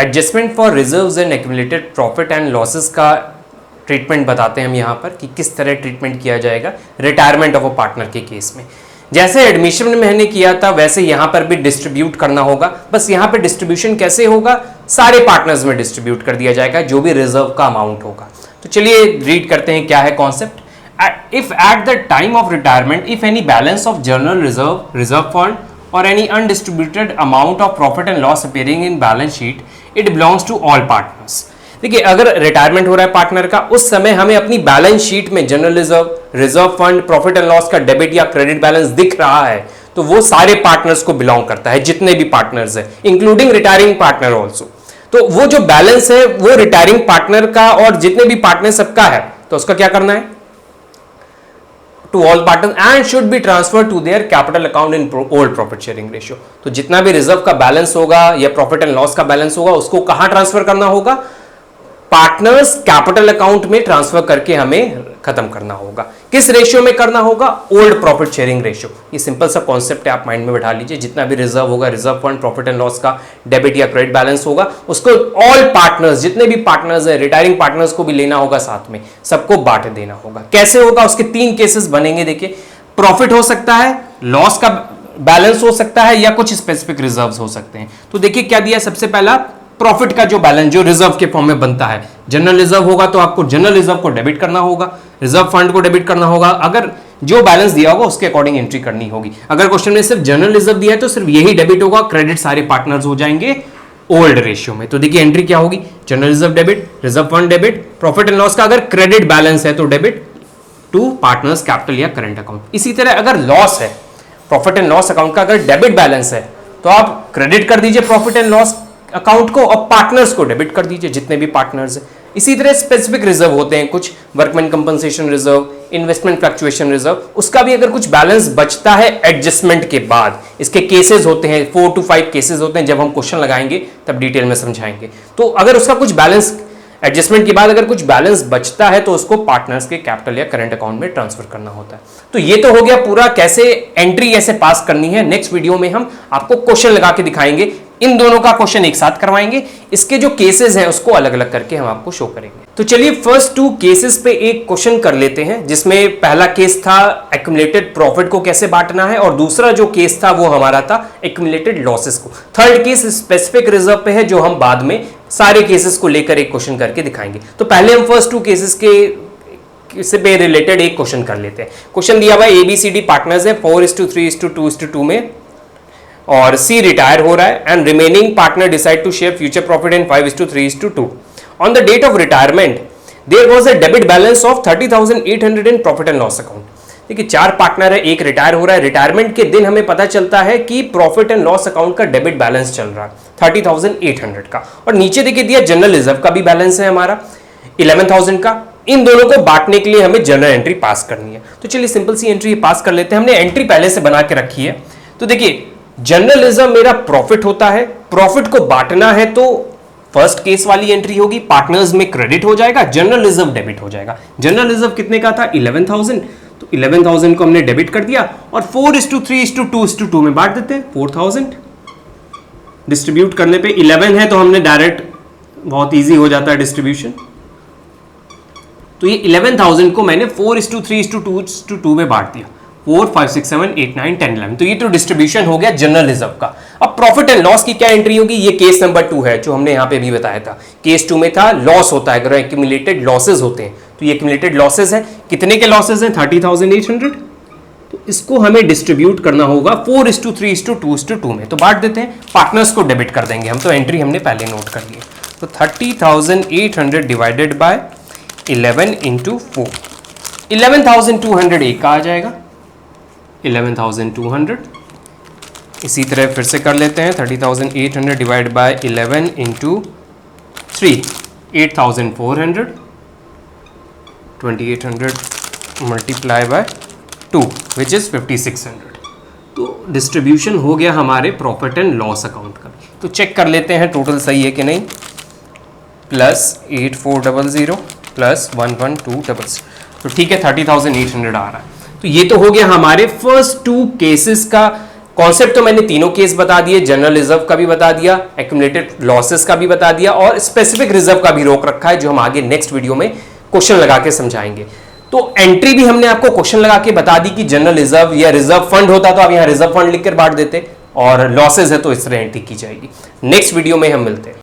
Adjustment for reserves and accumulated profit and losses का treatment बताते हैं हम यहाँ पर कि किस तरह ट्रीटमेंट किया जाएगा रिटायरमेंट ऑफ अ पार्टनर के केस में। जैसे एडमिशन में मैंने किया था वैसे यहाँ पर भी डिस्ट्रीब्यूट करना होगा। बस यहाँ पे डिस्ट्रीब्यूशन कैसे होगा, सारे पार्टनर्स में डिस्ट्रीब्यूट कर दिया जाएगा जो भी रिजर्व का अमाउंट होगा। तो चलिए रीड करते हैं क्या है concept. If at the time of retirement if any balance of general reserve fund और any undistributed amount of profit and loss appearing in balance sheet it belongs to all partners. देखिए अगर retirement हो रहा है partner का, उस समय हमें अपनी बैलेंस शीट में general reserve fund, profit and loss का डेबिट या क्रेडिट बैलेंस दिख रहा है तो वो सारे पार्टनर्स को बिलोंग करता है, जितने भी पार्टनर्स है इंक्लूडिंग रिटायरिंग पार्टनर ऑल्सो। तो वो जो बैलेंस है वो रिटायरिंग पार्टनर का और जितने भी पार्टनर सबका है, तो उसका क्या करना है, to all partners and should be transfer to their capital account in old profit sharing ratio. तो जितना भी रिजर्व का बैलेंस होगा या प्रॉफिट एंड लॉस का बैलेंस होगा उसको कहां ट्रांसफर करना होगा, पार्टनर्स कैपिटल अकाउंट में ट्रांसफर करके हमें खत्म करना होगा। किस रेशियो में करना होगा, ओल्ड प्रॉफिट शेयरिंग रेशियो। ये सिंपल सा कॉन्सेप्ट है, आप माइंड में बैठा लीजिए। जितना भी रिजर्व होगा, reserve fund, profit and loss का डेबिट या क्रेडिट बैलेंस होगा, उसको ऑल पार्टनर्स, जितने भी पार्टनर्स है, रिटायरिंग पार्टनर्स को भी लेना होगा, साथ में सबको बांट देना होगा। कैसे होगा, उसके 3 केसेस बनेंगे। देखिए प्रॉफिट हो सकता है, लॉस का बैलेंस हो सकता है या कुछ स्पेसिफिक रिजर्व्स हो सकते हैं। तो देखिए क्या दिया, सबसे पहला प्रॉफिट का जो बैलेंस जो रिजर्व के फॉर्म में बनता है, जनरल रिजर्व होगा तो आपको जनरल रिजर्व को डेबिट करना होगा, रिजर्व फंड को डेबिट करना होगा। अगर जो बैलेंस दिया होगा उसके अकॉर्डिंग एंट्री करनी होगी। अगर क्वेश्चन में सिर्फ जनरल रिजर्व दिया है तो सिर्फ यही डेबिट होगा, क्रेडिट सारे पार्टनर्स हो जाएंगे ओल्ड रेशियो में। तो देखिए एंट्री क्या होगी, general reserve debit, reserve fund debit, profit and loss का अगर क्रेडिट बैलेंस है तो डेबिट टू पार्टनर्स कैपिटल या करंट अकाउंट। इसी तरह अगर लॉस है, प्रॉफिट एंड लॉस अकाउंट का अगर डेबिट बैलेंस है तो आप क्रेडिट कर दीजिए प्रॉफिट एंड लॉस अकाउंट को और पार्टनर्स को डेबिट कर दीजिए, जितने भी पार्टनर्स हैं। इसी तरह स्पेसिफिक रिजर्व होते हैं कुछ, workman compensation reserve, investment fluctuation reserve, उसका भी अगर कुछ बैलेंस बचता है एडजस्टमेंट के बाद, इसके केसेस होते हैं 4 to 5 केसेस होते हैं। जब हम क्वेश्चन लगाएंगे तब डिटेल में समझाएंगे। तो अगर उसका कुछ बैलेंस एडजस्टमेंट के बाद अगर कुछ बैलेंस बचता है तो उसको पार्टनर्स के कैपिटल या करंट अकाउंट में ट्रांसफर करना होता है। तो ये तो हो गया पूरा कैसे एंट्री कैसे पास करनी है। नेक्स्ट वीडियो में हम आपको क्वेश्चन लगा के दिखाएंगे, इन दोनों का क्वेश्चन एक साथ करवाएंगे, इसके जो केसेस हैं उसको अलग अलग करके हम आपको शो करेंगे। तो चलिए फर्स्ट 2 केसेस पे एक क्वेश्चन कर लेते हैं, जिसमें पहला केस था एक्यूमुलेटेड प्रॉफिट को कैसे बांटना है और दूसरा जो केस था वो हमारा था एक्यूमुलेटेड लॉसेस को। थर्ड केस स्पेसिफिक रिजर्व पे है जो हम बाद में सारे केसेस को लेकर एक क्वेश्चन करके दिखाएंगे। तो पहले हम फर्स्ट 2 केसेस के से पे रिलेटेड एक क्वेश्चन कर लेते हैं। क्वेश्चन दिया हुआ है ABCD पार्टनर्स है 4:3:2:2 में और C रिटायर हो रहा है and remaining partner decide to share future profit in 5:3:2। On the date of retirement there was a debit balance of 30,800 in profit and loss account. देखिए 4 पार्टनर है, एक रिटायर हो रहा है, रिटायरमेंट के दिन हमें पता चलता है कि प्रॉफिट एंड लॉस अकाउंट का डेबिट बैलेंस चल रहा है 30,800 का, और नीचे देखिए दिया जनरल रिजर्व का भी बैलेंस है हमारा 11,000 का। इन दोनों को बांटने के लिए हमें जनरल एंट्री पास करनी है। तो चलिए सिंपल सी एंट्री पास कर लेते हैं। हमने एंट्री पहले से बना के रखी है। तो देखिए जनरल रिजर्व मेरा प्रॉफिट होता है, प्रॉफिट को बांटना है तो फर्स्ट केस वाली एंट्री होगी, पार्टनर्स में क्रेडिट हो जाएगा, जनरल रिजर्व डेबिट हो जाएगा। जनरल रिजर्व कितने का था 11,000, तो 11,000 को हमने डेबिट कर दिया और 4:3:2:2 में बांट देते हैं 4,000। डिस्ट्रीब्यूट करने पे 11 है तो हमने डायरेक्ट बहुत इजी हो जाता है डिस्ट्रीब्यूशन। तो ये 11,000 को मैंने 4:3:2:2 में बांट दिया, 4, 5, 6, 7, 8, 9, 10, 11। तो ये तो डिस्ट्रीब्यूशन हो गया जनरल रिजर्व का। अब प्रॉफिट एंड लॉस की क्या एंट्री होगी, ये केस नंबर 2 है जो हमने यहाँ पे भी बताया था। केस 2 में था लॉस होता है, अगर एक्यूमुलेटेड लॉसेज होते हैं तो ये एक्यूमुलेटेड लॉसेज है। कितने के लॉसेज हैं 30,800। तो इसको हमें डिस्ट्रीब्यूट करना होगा 4:3:2:2 में। तो बांट देते हैं, पार्टनर्स को डेबिट कर देंगे हम। तो एंट्री हमने पहले नोट कर ली। तो 30,800 डिवाइडेड बाय 11 इंटू 4, 11,200 एक का आ जाएगा 11,200। इसी तरह फिर से कर लेते हैं 30,800 divide by 11 into 3, 8,400, 2,800 multiply by 2 which is 5,600। तो डिस्ट्रीब्यूशन हो गया हमारे प्रॉफिट एंड लॉस अकाउंट का। तो चेक कर लेते हैं टोटल सही है कि नहीं। +8400 प्लस 11200, तो ठीक है 30,800 आ रहा है। तो ये तो हो गया हमारे फर्स्ट 2 केसेस का कॉन्सेप्ट तो मैंने तीनों केस बता दिए, जनरल रिजर्व का भी बता दिया, एक्यूमुलेटेड लॉसेस का भी बता दिया और स्पेसिफिक रिजर्व का भी रोक रखा है, जो हम आगे नेक्स्ट वीडियो में क्वेश्चन लगा के समझाएंगे। तो एंट्री भी हमने आपको क्वेश्चन लगा के बता दी कि जनरल रिजर्व या रिजर्व फंड होता तो आप यहां रिजर्व फंड लिखकर बांट देते, और लॉसेज है तो इस तरह एंट्री की जाएगी। नेक्स्ट वीडियो में हम मिलते हैं।